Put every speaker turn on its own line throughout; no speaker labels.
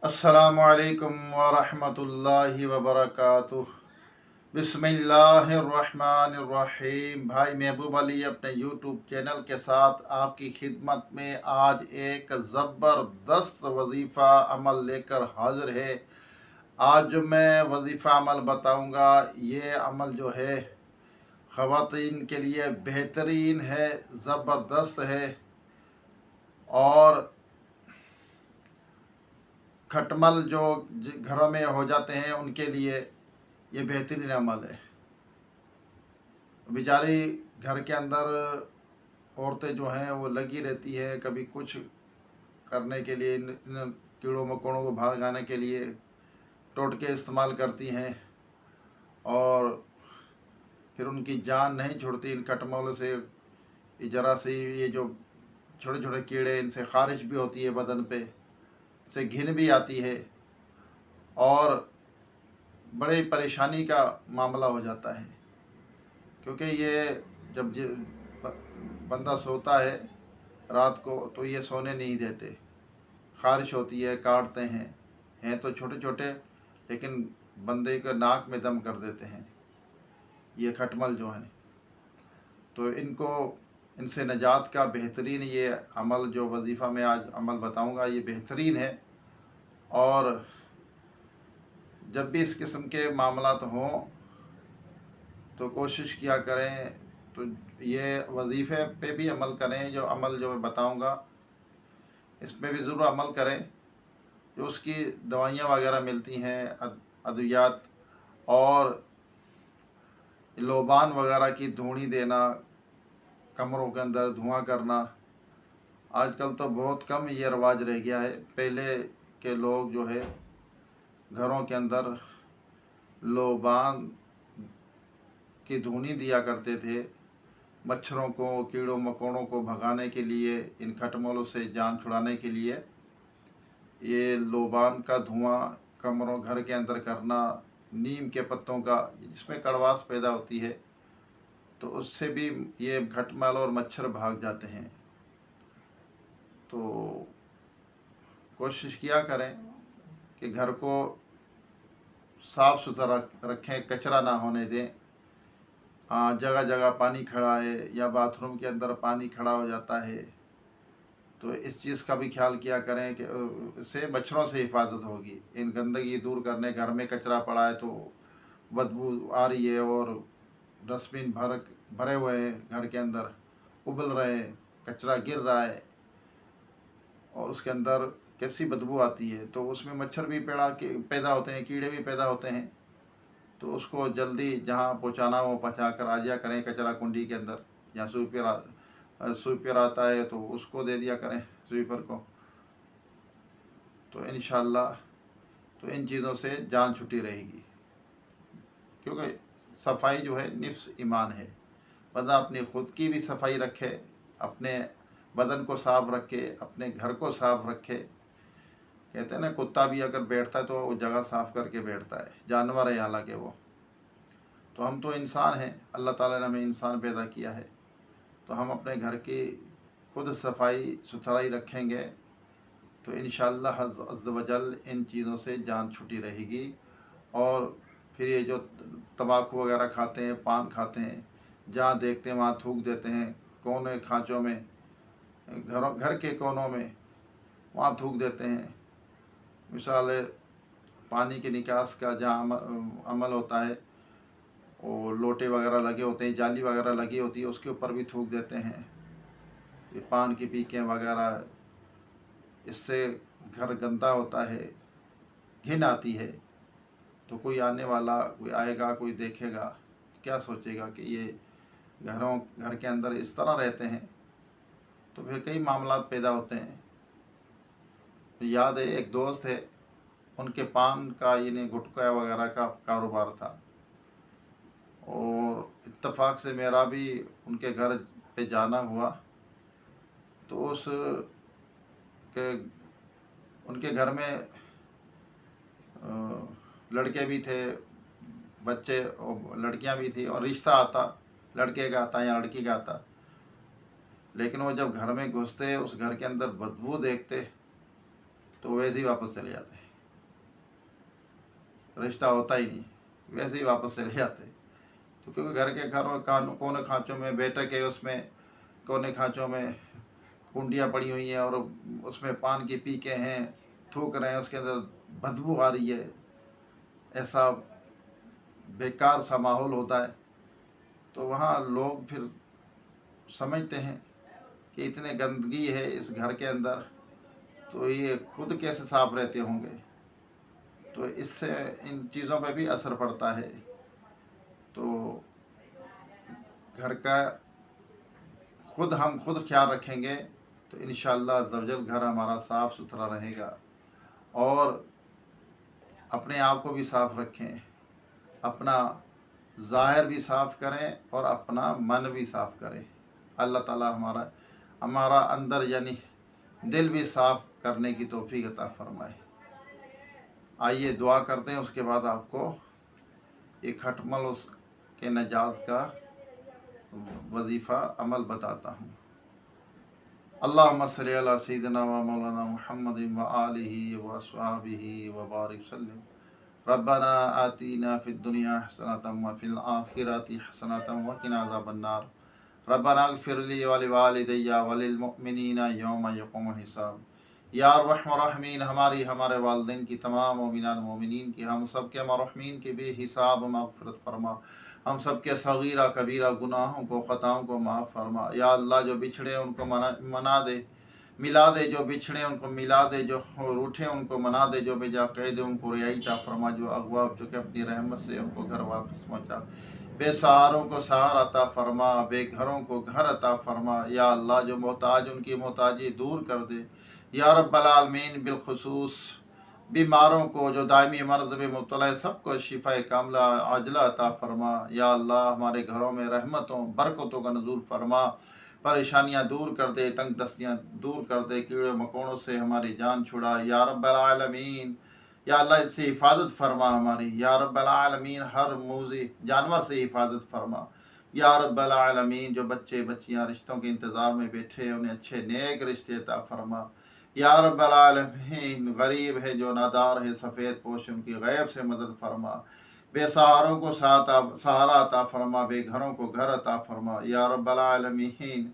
अस्सलामुअलैकुम वरहमतुल्लाहि वबरकातुह। बिस्मिल्लाहिर्रहमानिर्रहीम। भाई महबूब अली अपने यूट्यूब चैनल के साथ आपकी खिदमत में आज एक ज़बरदस्त वजीफ़ा अमल लेकर हाज़िर है। आज जो मैं वजीफ़ा अमल बताऊंगा, ये अमल जो है ख़वातीन के लिए बेहतरीन है, ज़बरदस्त है और खटमल जो घरों में हो जाते हैं उनके लिए ये बेहतरीन अमल है। बेचारी घर के अंदर औरतें जो हैं वो लगी रहती है, कभी कुछ करने के लिए, इन कीड़ों मकोड़ों को भगाने के लिए टोटके इस्तेमाल करती हैं और फिर उनकी जान नहीं छुड़ती इन खटमलों से। ज़रा सी ये जो छोटे छोटे कीड़े, इनसे ख़ारिश भी होती है बदन पे, से घिन भी आती है और बड़े परेशानी का मामला हो जाता है। क्योंकि ये जब बंदा सोता है रात को तो ये सोने नहीं देते, ख़ारिश होती है, काटते हैं तो छोटे छोटे, लेकिन बंदे के नाक में दम कर देते हैं ये खटमल जो हैं। तो इनसे निजात का बेहतरीन ये अमल जो वजीफ़ा में आज अमल बताऊंगा, ये बेहतरीन है। और जब भी इस किस्म के मामलात हों तो कोशिश किया करें, तो ये वजीफ़े पे भी अमल करें। जो अमल जो मैं बताऊंगा इस पर भी ज़रूर अमल करें। जो उसकी दवाइयाँ वगैरह मिलती हैं, अद्वियात, और लोबान वगैरह की धूनी देना, कमरों के अंदर धुआं करना, आजकल तो बहुत कम ये रवाज रह गया है। पहले के लोग जो है घरों के अंदर लोबान की धूनी दिया करते थे, मच्छरों को, कीड़ों मकोड़ों को भगाने के लिए, इन खटमलों से जान छुड़ाने के लिए ये लोबान का धुआं कमरों घर के अंदर करना, नीम के पत्तों का, जिसमें कड़वास पैदा होती है, तो उससे भी ये खटमल और मच्छर भाग जाते हैं। तो कोशिश किया करें कि घर को साफ़ सुथरा रखें, कचरा ना होने दें। जगह जगह पानी खड़ा है या बाथरूम के अंदर पानी खड़ा हो जाता है, तो इस चीज़ का भी ख्याल किया करें कि इससे मच्छरों से हिफाजत होगी। इन गंदगी दूर करने, घर में कचरा पड़ा है तो बदबू आ रही है और डस्टबिन भरे हुए हैं, घर के अंदर उबल रहे हैं, कचरा गिर रहा है और उसके अंदर कैसी बदबू आती है, तो उसमें मच्छर भी पैदा होते हैं, कीड़े भी पैदा होते हैं। तो उसको जल्दी जहाँ पहुँचाना हो पहुँचा कर आ जाया करें कचरा कुंडी के अंदर। या स्वीपर आता है तो उसको दे दिया करें, स्वीपर को। तो इंशाअल्लाह तो इन चीज़ों से जान छुट्टी रहेगी। क्योंकि सफाई जो है निफ्स ईमान है। बंदा अपनी ख़ुद की भी सफाई रखे, अपने बदन को साफ़ रखे, अपने घर को साफ़ रखे। कहते हैं ना, कुत्ता भी अगर बैठता है तो वो जगह साफ़ करके बैठता है, जानवर है हालांकि वो। तो हम तो इंसान हैं, अल्लाह ताला ने हमें इंसान पैदा किया है, तो हम अपने घर की खुद सफाई सुथराई रखेंगे तो इंशाअल्लाह अज़्ज़ व जल इन चीज़ों से जान छुटी रहेगी। और फिर ये जो तंबाकू वगैरह खाते हैं, पान खाते हैं, जहाँ देखते हैं वहाँ थूक देते हैं, कोने खाँचों में, घर के कोनों में वहाँ थूक देते हैं। मिसाल है, पानी के निकास का जहाँ अमल होता है, और लोटे वगैरह लगे होते हैं, जाली वगैरह लगी होती है, उसके ऊपर भी थूक देते हैं। ये पान की पीकें वगैरह, इससे घर गंदा होता है, घिन आती है। तो कोई आने वाला, कोई आएगा, कोई देखेगा, क्या सोचेगा कि ये घर के अंदर इस तरह रहते हैं। तो फिर कई मामला पैदा होते हैं। तो याद है, एक दोस्त है, उनके पान का यानी गुटखा वगैरह का कारोबार था, और इत्तेफाक से मेरा भी उनके घर पे जाना हुआ। तो उनके घर में लड़के भी थे, बच्चे और लड़कियां भी थी, और रिश्ता आता लड़के का आता या लड़की का आता। लेकिन वो जब घर में घुसते, उस घर के अंदर बदबू देखते, तो वैसे ही वापस चले जाते। रिश्ता होता ही नहीं, वैसे ही वापस चले जाते। तो क्योंकि घर के कोने खाँचों में बैठक है, उसमें कोने खाँचों में कुंडियाँ पड़ी हुई हैं और उसमें पान की पीके हैं, थूक रहे हैं, उसके अंदर बदबू आ रही है, ऐसा बेकार सा माहौल होता है। तो वहाँ लोग फिर समझते हैं कि इतने गंदगी है इस घर के अंदर, तो ये खुद कैसे साफ रहते होंगे। तो इससे इन चीज़ों पे भी असर पड़ता है। तो घर का हम खुद ख्याल रखेंगे तो इंशाअल्लाह अज़्ज़वजल घर हमारा साफ़ सुथरा रहेगा। और अपने आप को भी साफ़ रखें, अपना ज़ाहिर भी साफ़ करें और अपना मन भी साफ़ करें। अल्लाह ताला हमारा अंदर यानी दिल भी साफ़ करने की तौफीक अता फ़रमाए। आइए दुआ करते हैं, उसके बाद आपको एक खटमल उसके नजात का वजीफ़ा अमल बताता हूँ। अल्लाहुम्मा सल्ली अला सय्यिदिना व मौलाना मुहम्मदिन व आलिहि व अस्हाबिहि व बारिक सल्लिम। रब्बना आतीना फिद दुनिया हसनतम व फिल आखिरति हसनतम व किना अज़ाबन्नार। रब्बना इग़फिर ली व लिवालिदैया व लिल मुमिनीना यौम यक़ूमुल हिसाब। या अर्हमर राहिमीन, हमारे वालिदैन की, तमाम मोमिनान मोमिनीन की, हम सब के मरहूमीन की बेहिसाब मग़फ़िरत फरमा। हम सब के सगीरा कबीरा गुनाहों को, ख़ताओं को माफ़ फरमा। या अल्लाह, जो बिछड़े उनको मना दे, मिला दे, जो बिछड़े उनको मिला दे, जो रूठे उनको मना दे, जो बेजा कैद उनको रिहाई अता फरमा, जो अगवा हो चुके अपनी रहमत से उनको घर वापस पहुँचा। बेसहारों को सहारा अता फरमा, बेघरों को घर अता फरमा। या अल्लाह, जो मोहताज उनकी मोहताजी दूर कर दे। या रब्बल आलमीन, बिलखुसूस बीमारों को, जो दायमी मर्ज़ में मुब्तला है, सबको शिफा कामिला आजिला अता फरमा। या अल्लाह, हमारे घरों में रहमतों बरकतों का नज़ूल फरमा, परेशानियाँ दूर कर दे, तंग दस्तियाँ दूर कर दे, कीड़े मकोड़ों से हमारी जान छुड़ा। या रब्बल आलमीन, या अल्लाह, इससे हिफाजत फरमा हमारी। या रब्बल आलमीन, हर मूज़ी जानवर से हिफाजत फरमा। या रब्बल आलमीन, जो बच्चे बच्चियाँ रिश्तों के इंतज़ार में बैठे हैं, उन्हें अच्छे नेक रिश्ते अता फरमा। या रब्बल आलमीन, गरीब है, जो नादार है, सफ़ेद पोश, उनकी गैब से मदद फरमा। बेसहारों को सहारा अता फरमा, बेघरों को घर अता फरमा। या रब्बल आलमीन,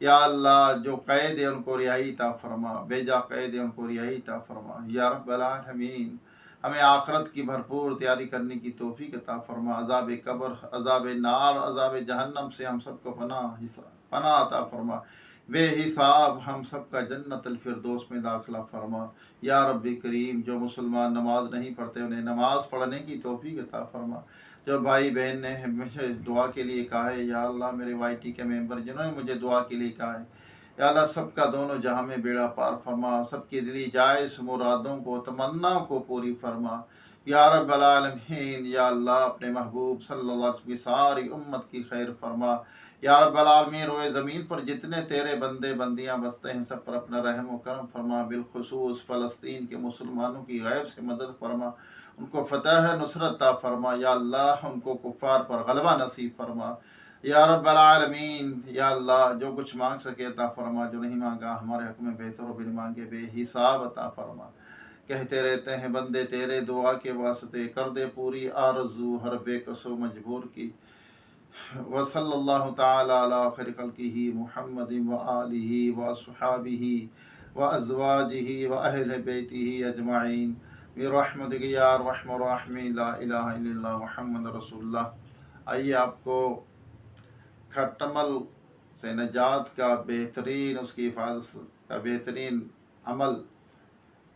या अल्लाह, जो कैद है उनको रिहाई अता फरमा, बेजा कैद है उनको रिहाई अता फरमा। या रब्बल आलमीन, हमें आखरत की भरपूर तैयारी करने की तौफीक अता फरमा। अज़ाब कब्र, अज़ाब नार, अज़ाब जहन्नम से हम सबको पनाह अता फरमा। बेहिसाब हम सबका जन्नतुल फिरदौस में दाखिला फरमा। या रब्बी करीम, जो मुसलमान नमाज नहीं पढ़ते उन्हें नमाज पढ़ने की तौफीक अता फरमा। जो भाई बहन ने मुझे दुआ के लिए कहा है, या अल्लाह, मेरे YT के मेंबर जिन्होंने मुझे दुआ के लिए कहा है, या अल्लाह, सबका दोनों जहां में बेड़ा पार फरमा, सबकी दिली जायज़ मुरादों को, तमन्नाओं को पूरी फरमा। या रब्बल आलमीन, या अल्लाह, अपने महबूब सल्लल्लाहु अलैहि वसल्लम की सारी उम्मत की खैर फरमा। या रब्बल आलमीन, रोए ज़मीन पर जितने तेरे बंदे बंदियां बसते हैं, सब पर अपना रहम व करम फरमा। बिलखुसूस फ़लस्तीन के मुसलमानों की गैब से मदद फरमा, उनको फतह नुसरत अता फरमा। या अल्लाह, उनको कुफ़ार पर गलबा नसीब फरमा। या रब्बल आलमीन, या अल्लाह, जो कुछ मांग सके अता फरमा, जो नहीं मांगा हमारे हक़ में बेहतर व बिन मांगे बेहिसाब अता फरमा। कहते रहते हैं बंदे तेरे, दुआ के वास्ते कर दे पूरी आरज़ू हर बेकसो मजबूर की। व सल्लल्लाहु ताला अला खैर खल्क़िही मुहम्मदिन व आलिहि व अस्हाबिही व अज़वाजिही व अहले बैतिही अजमाइन बिरहमतिक या अरहमर राहिमीन, ला इलाहा इल्लल्लाह मुहम्मद रसूलुल्लाह। आइए आपको खटमल से नजात का बेहतरीन, उसकी हिफाजत का बेहतरीन अमल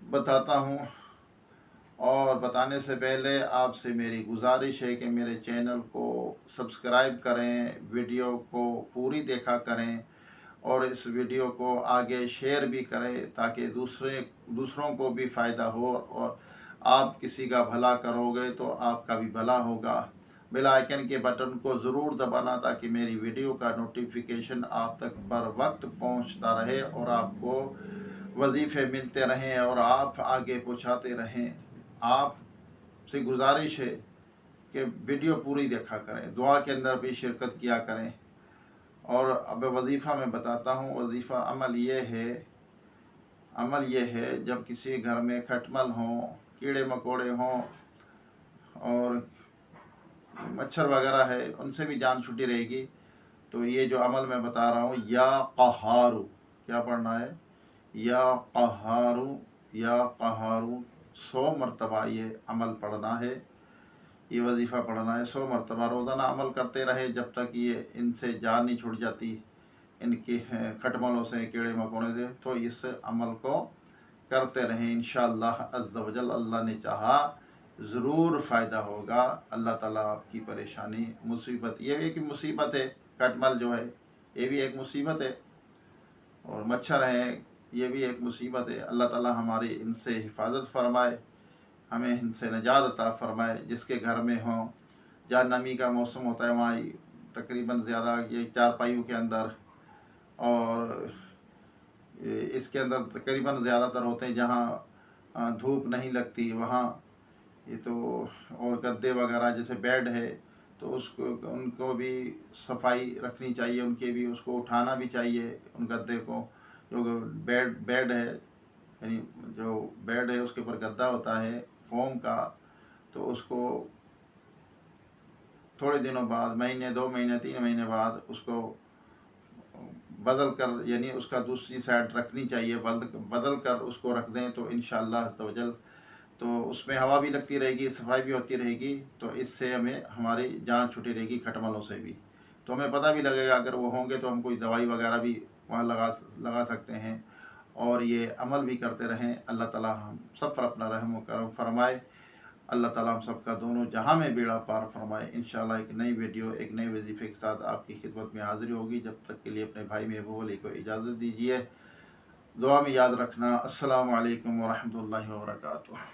बताता हूँ। और बताने से पहले आपसे मेरी गुजारिश है कि मेरे चैनल को सब्सक्राइब करें, वीडियो को पूरी देखा करें और इस वीडियो को आगे शेयर भी करें, ताकि दूसरों को भी फ़ायदा हो। और आप किसी का भला करोगे तो आपका भी भला होगा। बेल आइकन के बटन को ज़रूर दबाना, ताकि मेरी वीडियो का नोटिफिकेशन आप तक बर वक्त पहुँचता रहे और आपको वजीफ़े मिलते रहें और आप आगे पहुँचाते रहें। आप से गुजारिश है कि वीडियो पूरी देखा करें, दुआ के अंदर भी शिरकत किया करें। और अब वजीफ़ा मैं बताता हूँ। वजीफ़ा अमल ये है, जब किसी घर में खटमल हों, कीड़े मकोड़े हों, اور مچھر وغیرہ ہے ان سے بھی جان چھٹی رہے گی۔ تو یہ جو عمل میں بتا رہا ہوں، یا قہارو، کیا پڑھنا ہے؟ یا قہارو، یا قہارو، 100 مرتبہ یہ عمل پڑھنا ہے، یہ وظیفہ پڑھنا ہے 100 مرتبہ روزانہ عمل کرتے رہے جب تک یہ ان سے جان نہیں چھوٹ جاتی، ان کے کھٹملوں سے، کیڑے مکوڑے سے۔ تو اس عمل کو کرتے رہیں، انشاءاللہ عز و جل، اللہ نے چاہا ضرور فائدہ ہوگا۔ اللہ تعالیٰ آپ کی پریشانی، مصیبت، یہ بھی ایک مصیبت ہے، کھٹمل جو ہے یہ بھی ایک مصیبت ہے، اور مچھر ہیں یہ بھی ایک مصیبت ہے۔ اللہ تعالیٰ ہماری ان سے حفاظت فرمائے، ہمیں ان سے نجات عطا فرمائے۔ جس کے گھر میں ہوں، جہاں نمی کا موسم ہوتا ہے وہاں تقریباً زیادہ یہ چارپائیوں کے اندر، اور اس کے اندر تقریباً زیادہ تر ہوتے ہیں جہاں دھوپ نہیں لگتی وہاں، یہ تو، اور گدے وغیرہ جیسے بیڈ ہے تو ان کو بھی صفائی رکھنی چاہیے، ان کے بھی اس کو اٹھانا بھی چاہیے، ان گدے کو، جو بیڈ ہے، یعنی جو بیڈ ہے اس کے اوپر گدا ہوتا ہے فوم کا، تو اس کو تھوڑے دنوں بعد، مہینے، 2 مہینے، 3 مہینے بعد اس کو بدل کر، یعنی اس کا دوسری سائڈ رکھنی چاہیے، بدل کر اس کو رکھ دیں، تو انشاءاللہ عز و جل تو اس میں ہوا بھی لگتی رہے گی، صفائی بھی ہوتی رہے گی، تو اس سے ہمیں ہماری جان چھٹی رہے گی کھٹملوں سے بھی، تو ہمیں پتہ بھی لگے گا اگر وہ ہوں گے تو ہم کوئی دوائی وغیرہ بھی وہاں لگا سکتے ہیں، اور یہ عمل بھی کرتے رہیں۔ اللہ تعالیٰ ہم سب پر اپنا رحم و کرم فرمائے، اللہ تعالیٰ ہم سب کا دونوں جہاں میں بیڑا پار فرمائے۔ انشاءاللہ ایک نئی ویڈیو، ایک نئے وظیفے کے ساتھ آپ کی خدمت میں حاضری ہوگی، جب تک کے لیے اپنے بھائی محبوب علی کو اجازت دیجیے، دعا میں یاد رکھنا۔ السلام علیکم ورحمۃ اللہ وبرکاتہ۔